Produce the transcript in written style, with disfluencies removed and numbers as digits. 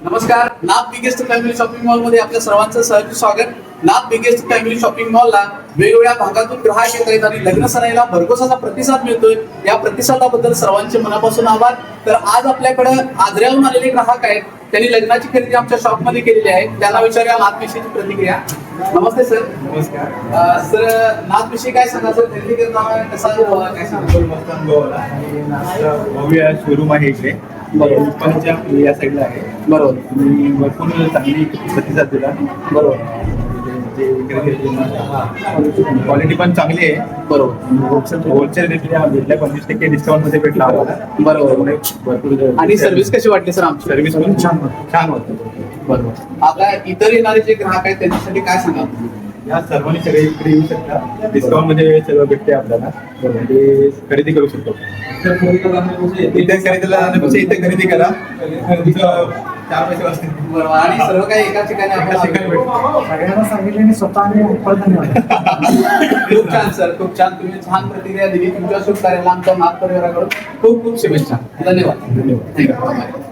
नमस्कार. नाथ biggest family shopping mall मध्ये आपल्या सर्वांचं सहर्ष स्वागत. नाथ बिगेस्ट फॅमिली शॉपिंग मॉलला वेगवेगळ्या भागातून ग्राहक येत आहेत आणि लग्न सणाला भरघोसाचा प्रतिसाद मिळतोय. या प्रतिसादाबद्दल सर्वांचे मनापासून आभार. तर आज आपल्याकडे आजऱ्याहून आलेले ग्राहक आहेत. त्यांनी लग्नाची खरेदी आमच्या शॉप मध्ये केलेली आहे. त्यांना विचारूया नाथविषयीची प्रतिक्रिया. नमस्ते सर. नमस्कार सर, नाथविषयी काय सांगा सर? खरेदी करताना कसा अनुभव आला, काय सांगा? मस्त अनुभव आला आणि नाश्ता भव्य शोरूम आहे इकडे. उत्पन्नाच्या या साईडला आहे. बरोबर आणि भरपूर चांगली प्रतिसाद दिला. बरोबर क्वालिटी पण चांगली आहे. बरोबर होलसेल रेटला भेटल्या 25% डिस्काउंट मध्ये भेटला आम्हाला. बरोबर. भरपूर आणि सर्व्हिस कशी वाटली सर आमची? सर्व्हिस पण छान होतं. बरोबर. आता इतर येणारे जे ग्राहक आहेत त्यांच्यासाठी काय सांगा? या सर्वांनी सगळे इकडे येऊ शकता. डिस्काउंट मध्ये सगळं भेटते आपल्याला. ते खरेदी करू शकतो. इथे खरेदीला जाण्यापेक्षा इथे खरेदी करा. तुमचं 4 पैसे वाचतील. बरोबर. आणि सर्व काही एका ठिकाणी एकाच ठिकाणी भेटतं. सगळ्यांना सांगितले आणि स्वतःने खूप छान सर, खूप छान. तुम्ही छान प्रतिक्रिया दिली. तुमच्या शुभ कार्याला आमच्या नाथ परिवाराकडून खूप खूप शुभेच्छा. धन्यवाद. धन्यवाद. थँक्यू.